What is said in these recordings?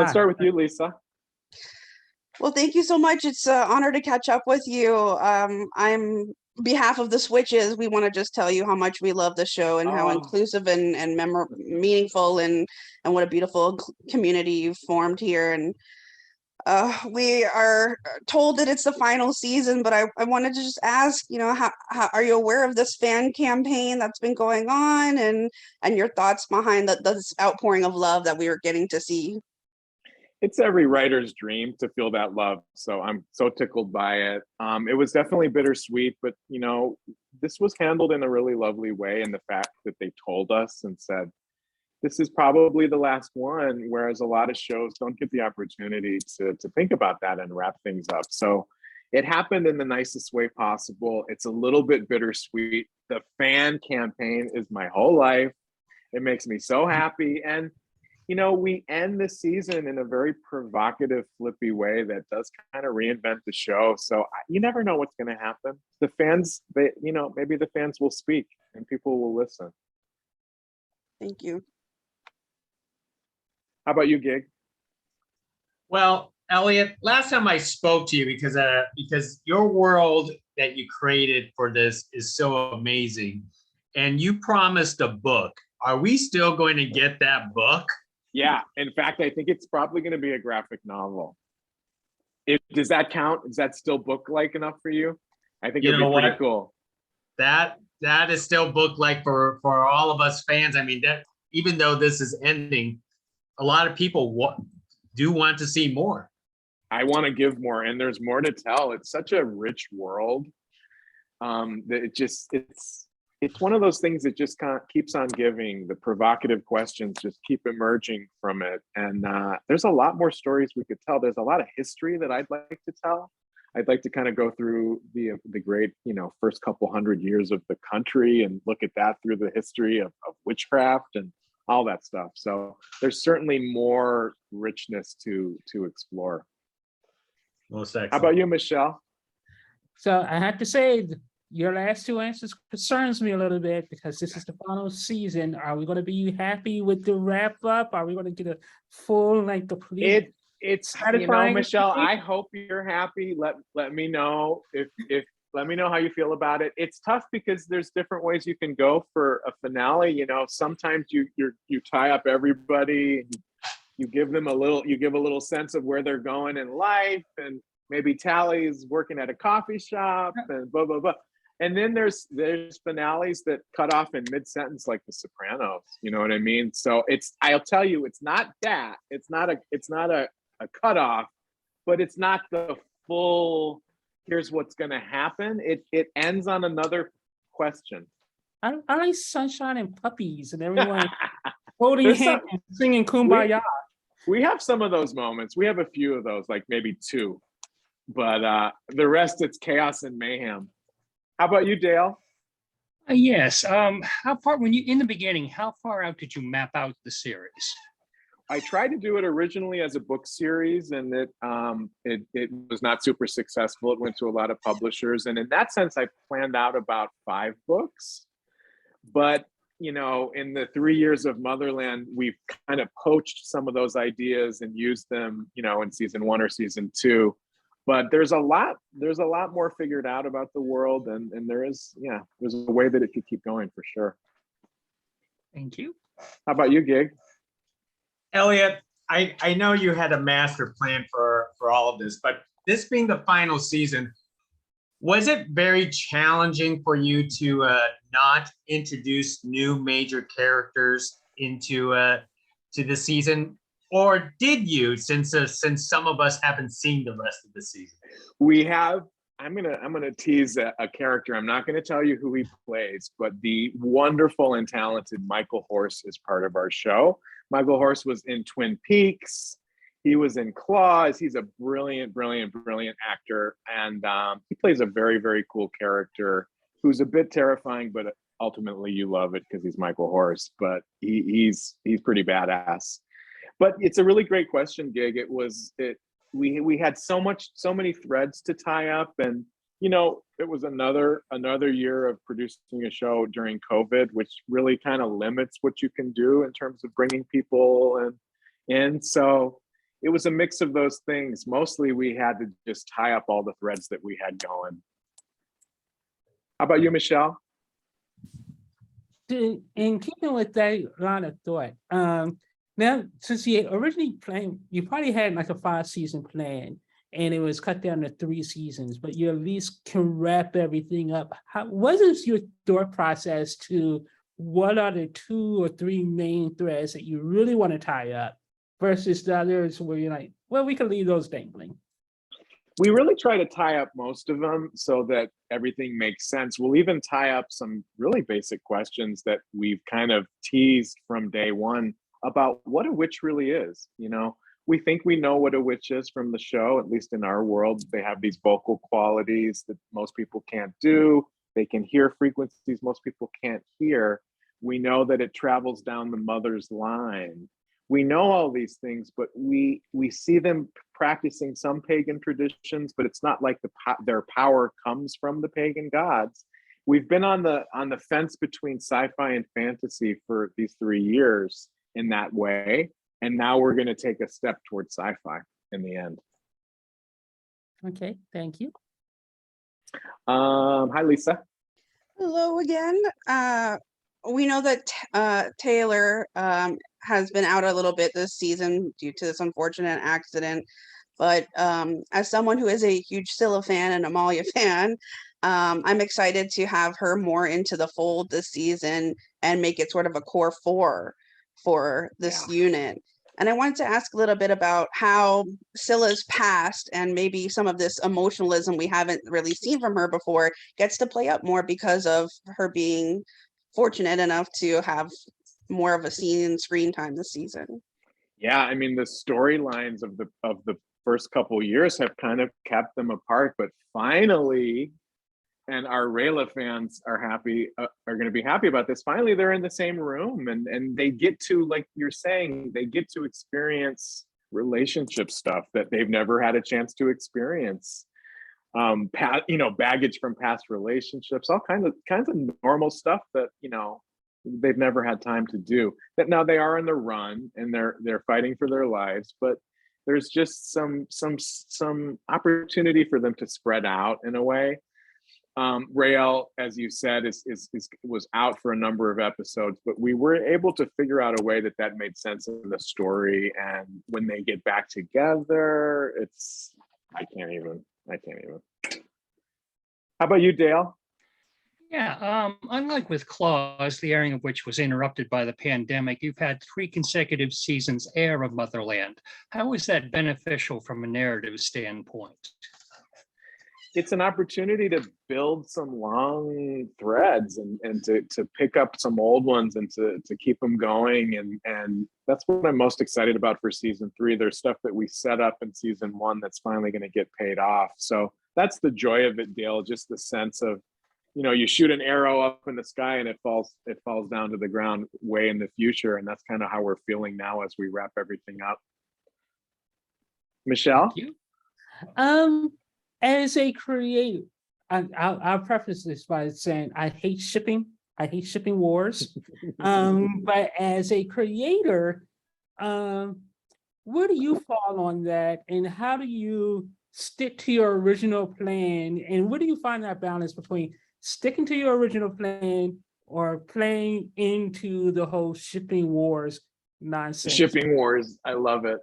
Let's start with you, Lisa. Well, thank you so much. It's an honor to catch up with you. I'm behalf of the Switches. We want to just tell you how much we love the show and how inclusive and meaningful and what a beautiful community you've formed here. And we are told that it's the final season, but I wanted to just ask, how are you aware of this fan campaign that's been going on and your thoughts behind this outpouring of love that we are getting to see? It's every writer's dream to feel that love. So I'm so tickled by it. It was definitely bittersweet, but this was handled in a really lovely way. And the fact that they told us and said, this is probably the last one, whereas a lot of shows don't get the opportunity to think about that and wrap things up. So it happened in the nicest way possible. It's a little bit bittersweet. The fan campaign is my whole life. It makes me so happy. And we end the season in a very provocative, flippy way that does kind of reinvent the show. So you never know what's going to happen. The fans, maybe the fans will speak and people will listen. Thank you. How about you, Gig? Well, Eliot, last time I spoke to you because your world that you created for this is so amazing, and you promised a book. Are we still going to get that book? Yeah, in fact, I think it's probably going to be a graphic novel. Does that count? Is that still book-like enough for you? I think it'd be pretty cool. That is still book-like for all of us fans. I mean, that even though this is ending, a lot of people do want to see more. I want to give more, and there's more to tell. It's such a rich world that it's one of those things that just kind of keeps on giving. The provocative questions just keep emerging from it. And there's a lot more stories we could tell. There's a lot of history that I'd like to tell. I'd like to kind of go through the great, first couple hundred years of the country and look at that through the history of witchcraft and all that stuff. So there's certainly more richness to explore. Most excellent. How about you, Michelle? So I have to say, your last two answers concerns me a little bit because this is the final season. Are we going to be happy with the wrap up? Are we going to get a full, complete? It's Michelle, I hope you're happy. Let me know if let me know how you feel about it. It's tough because there's different ways you can go for a finale. Sometimes you tie up everybody, you give them a little sense of where they're going in life, and maybe Tally's working at a coffee shop and blah blah blah. And then there's finales that cut off in mid-sentence, like The Sopranos. You know what I mean? So I'll tell you, it's not that. It's not a cutoff, but it's not the full. Here's what's going to happen. It ends on another question. I like sunshine and puppies and everyone holding hands and singing Kumbaya. We have some of those moments. We have a few of those, like maybe two, but the rest it's chaos and mayhem. How about you, Dale? Yes. How far, when you in the beginning, how far out did you map out the series? I tried to do it originally as a book series, and it was not super successful. It went to a lot of publishers, and in that sense, I planned out about 5 books. But in the 3 years of Motherland, we've kind of poached some of those ideas and used them, in season 1 or season 2. But there's a lot more figured out about the world, and there's a way that it could keep going for sure. Thank you. How about you, Gig? Eliot, I know you had a master plan for all of this, but this being the final season, was it very challenging for you to not introduce new major characters into to the season? Or did you, since some of us haven't seen the rest of the season? We have. I'm gonna tease a character. I'm not gonna tell you who he plays, but the wonderful and talented Michael Horse is part of our show. Michael Horse was in Twin Peaks. He was in Claws. He's a brilliant actor, and he plays a very, very cool character who's a bit terrifying, but ultimately you love it because he's Michael Horse. But he's pretty badass. But it's a really great question, Gig. We had so many threads to tie up, and it was another year of producing a show during COVID, which really kind of limits what you can do in terms of bringing people in. So it was a mix of those things. Mostly we had to just tie up all the threads that we had going. How about you, Michelle? In keeping with that line of thought, now since you originally planned, you probably had like a 5-season plan, and it was cut down to 3 seasons, but you at least can wrap everything up. What is your thought process to what are the 2 or 3 main threads that you really want to tie up versus the others where you're like, well, we can leave those dangling? We really try to tie up most of them so that everything makes sense. We'll even tie up some really basic questions that we've kind of teased from day one about what a witch really is. You know, we think we know what a witch is from the show, at least in our world. They have these vocal qualities that most people can't do. They can hear frequencies most people can't hear. We know that it travels down the mother's line. We know all these things, but we see them practicing some pagan traditions, but it's not like their power comes from the pagan gods. We've been on the fence between sci-fi and fantasy for these 3 years in that way, and now we're going to take a step towards sci-fi in the end. Okay, thank you. Hi, Lisa. Hello again. We know that Taylor has been out a little bit this season due to this unfortunate accident. But as someone who is a huge Scylla fan and Amalia fan, I'm excited to have her more into the fold this season and make it sort of a core 4 for this unit. And I wanted to ask a little bit about how Scylla's past and maybe some of this emotionalism we haven't really seen from her before gets to play up more because of her being fortunate enough to have more of a screen time this season. Yeah, I mean, the storylines of the first couple years have kind of kept them apart, but finally, and our Rayla fans are going to be happy about this. Finally, they're in the same room, and they get to, like you're saying, they get to experience relationship stuff that they've never had a chance to experience. Baggage from past relationships, all kinds of normal stuff that they've never had time to do. That now they are on the run and they're fighting for their lives, but there's just some opportunity for them to spread out in a way. Rael, as you said, was out for a number of episodes, but we were able to figure out a way that made sense in the story. And when they get back together, I can't even. How about you, Dale? Yeah, unlike with Claws, the airing of which was interrupted by the pandemic, you've had 3 consecutive seasons air of Motherland. How is that beneficial from a narrative standpoint? It's an opportunity to build some long threads and to pick up some old ones and to keep them going. And that's what I'm most excited about for season 3. There's stuff that we set up in season 1 that's finally going to get paid off. So that's the joy of it, Dale, just the sense of, you shoot an arrow up in the sky and it falls down to the ground way in the future. And that's kind of how we're feeling now as we wrap everything up. Michelle? Thank you. As a creator, I'll preface this by saying I hate shipping wars. But as a creator, where do you fall on that, and how do you stick to your original plan? And where do you find that balance between sticking to your original plan or playing into the whole shipping wars nonsense? Shipping wars, I love it.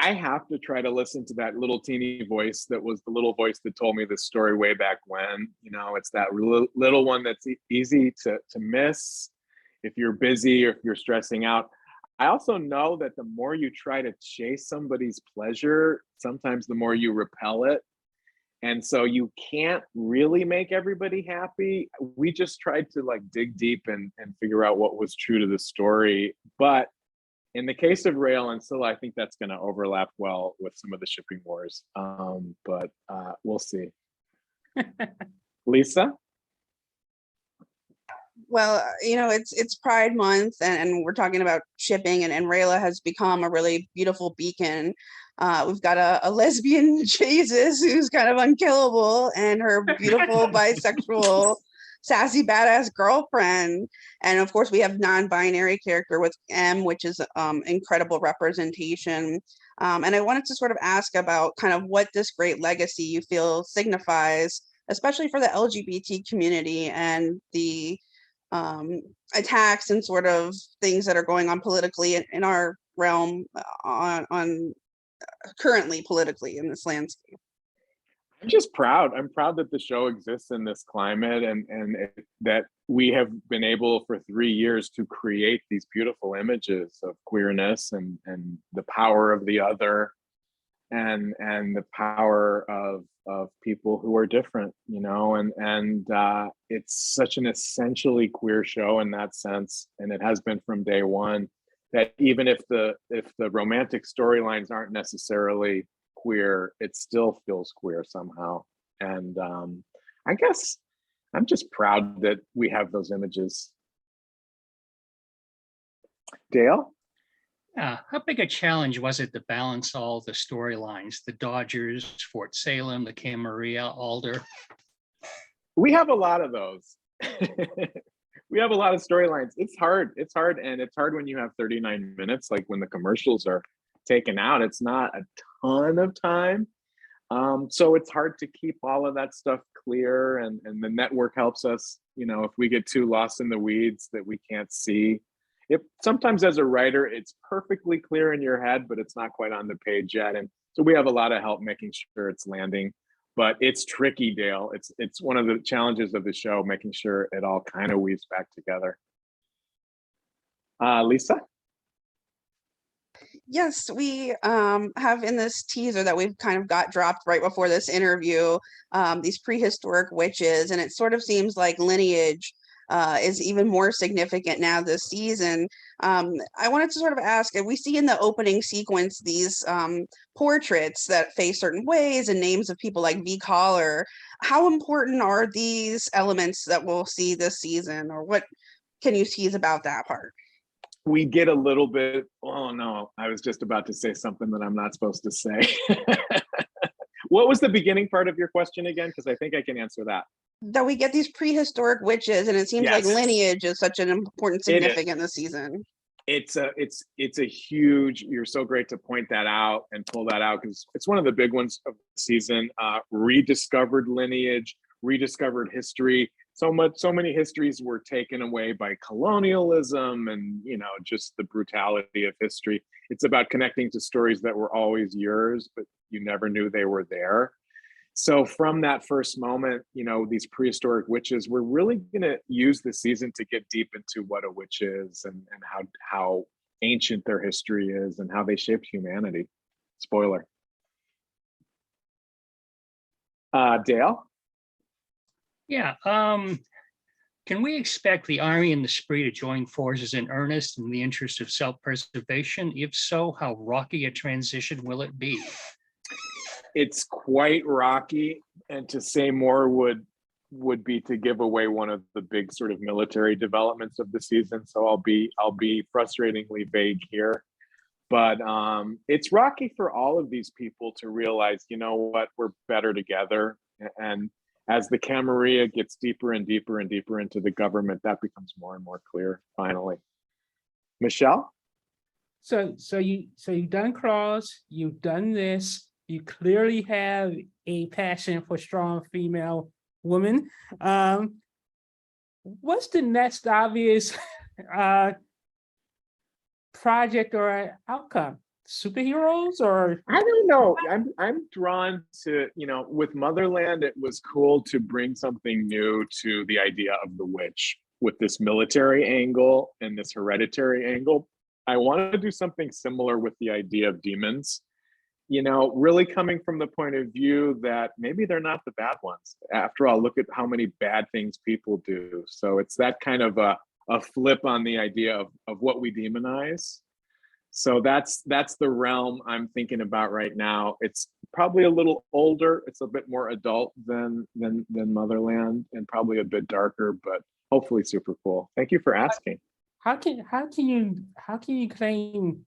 I have to try to listen to that little teeny voice that was the little voice that told me this story way back when. It's that little one that's easy to miss if you're busy or if you're stressing out. I also know that the more you try to chase somebody's pleasure, sometimes the more you repel it. And so you can't really make everybody happy. We just tried to dig deep and figure out what was true to the story. But in the case of Rael and Scylla, I think that's going to overlap well with some of the shipping wars. But we'll see. Lisa? Well, it's Pride Month, and we're talking about shipping, and Rayla has become a really beautiful beacon. We've got a lesbian Jesus who's kind of unkillable, and her beautiful bisexual sassy badass girlfriend. And of course we have non-binary character with M, which is incredible representation. And I wanted to sort of ask about kind of what this great legacy you feel signifies, especially for the LGBT community and the attacks and sort of things that are going on politically in our realm, on currently politically in this landscape. I'm just proud. I'm proud that the show exists in this climate, and that we have been able for 3 years to create these beautiful images of queerness and the power of the other, and the power of people who are different, you know, and it's such an essentially queer show in that sense, and it has been from day one, that even if the romantic storylines aren't necessarily queer, it still feels queer somehow. And I guess I'm just proud that we have those images. Dale? Yeah, how big a challenge was it to balance all the storylines, the Dodgers, Fort Salem, the Camarilla, Alder? We have a lot of those. We have a lot of storylines. It's hard, and it's hard when you have 39 minutes, like when the commercials are taken out. It's not a ton of time. So it's hard to keep all of that stuff clear, and the network helps us, you know, if we get too lost in the weeds that we can't see. If sometimes as a writer, it's perfectly clear in your head, but it's not quite on the page yet. And so we have a lot of help making sure it's landing, but it's tricky, Dale. It's one of the challenges of the show, making sure it all kind of weaves back together. Lisa? Yes, we have in this teaser that we've kind of got dropped right before this interview, these prehistoric witches, and it sort of seems like lineage is even more significant now this season. I wanted to sort of ask, we see in the opening sequence these portraits that face certain ways and names of people like V. Collar. How important are these elements that we'll see this season, or what can you tease about that part? We get a little bit, oh no, I was just about to say something that I'm not supposed to say. What was the beginning part of your question again? Because I think I can answer that. That we get these prehistoric witches, and it seems like Yes. lineage is such an important It is. significant this season. It's a huge, you're so great to point that out and pull that out, because it's one of the big ones of the season. Rediscovered lineage, rediscovered history. So many histories were taken away by colonialism and, you know, just the brutality of history. It's about connecting to stories that were always yours, but you never knew they were there. So from that first moment, you know, these prehistoric witches, we're really going to use the season to get deep into what a witch is, and how ancient their history is, and how they shaped humanity. Spoiler. Dale? Yeah, can we expect the Army and the Spree to join forces in earnest in the interest of self-preservation? If so, how rocky a transition will it be? It's quite rocky, and to say more would be to give away one of the big sort of military developments of the season. So I'll be frustratingly vague here, but it's rocky for all of these people to realize, you know what, we're better together. And as the Camarilla gets deeper and deeper and deeper into the government, that becomes more and more clear. Finally, Michelle. So you've done Cross, you've done this. You clearly have a passion for strong female women. What's the next obvious project or outcome? Superheroes, or? I don't know. I'm drawn to, you know, with Motherland, it was cool to bring something new to the idea of the witch with this military angle and this hereditary angle. I want to do something similar with the idea of demons. You know, really coming from the point of view that maybe they're not the bad ones. After all, look at how many bad things people do. So it's that kind of a flip on the idea of what we demonize. So that's the realm I'm thinking about right now. It's probably a little older. It's a bit more adult than Motherland, and probably a bit darker, but hopefully super cool. Thank you for asking. How can you claim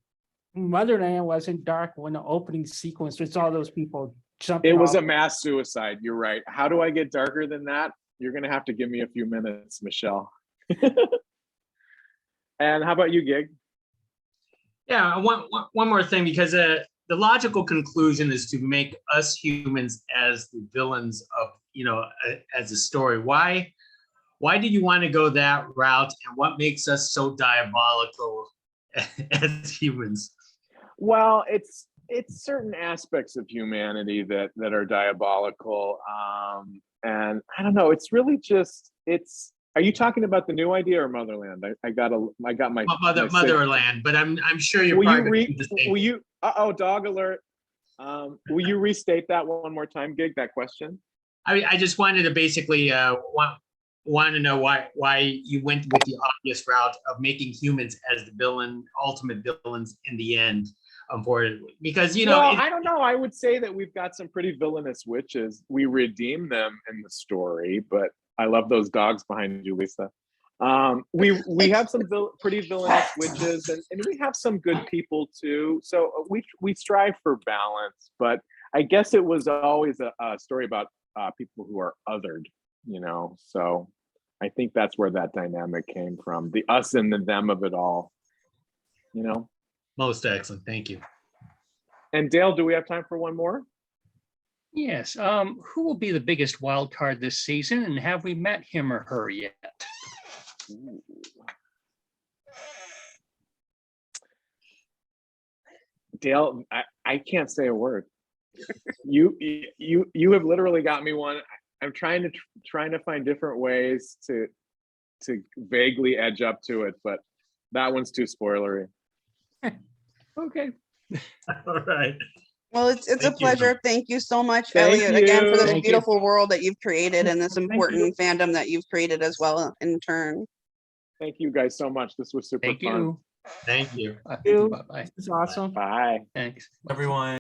Motherland wasn't dark when the opening sequence was all those people jumping? It was a mass suicide. You're right. How do I get darker than that? You're gonna have to give me a few minutes, Michelle. And how about you, Gig? Yeah, one more thing, because the logical conclusion is to make us humans as the villains of, as a story. Why did you want to go that route, and what makes us so diabolical as humans? Well, it's certain aspects of humanity that are diabolical, and I don't know. It's really just Are you talking about the new idea or Motherland? I got my Motherland, but I'm sure you're will probably you the same. will you dog alert. Will you restate that one more time, Gig? That question. I just wanted to basically want to know why you went with the obvious route of making humans as the ultimate villains in the end. Unfortunately, because I don't know. I would say that we've got some pretty villainous witches. We redeem them in the story, but I love those dogs behind you, Lisa. We have some pretty villainous witches, and we have some good people too. So we strive for balance, but I guess it was always a story about people who are othered, So I think that's where that dynamic came from, the us and the them of it all, Most excellent. Thank you. And Dale, do we have time for one more? Yes. Who will be the biggest wild card this season, and have we met him or her yet? Ooh. Dale, I can't say a word. You have literally got me one. I'm trying to find different ways to vaguely edge up to it, but that one's too spoilery. Okay. All right. Well, it's a Thank you. pleasure. Thank you so much, Thank Eliot, again for this you. Thank you. beautiful world that you've created and this Thank you. important fandom that you've created as well in turn. Thank you guys so much. This was super Thank fun. you. Thank you. you. Bye-bye. It's awesome. Bye. Thanks. Everyone.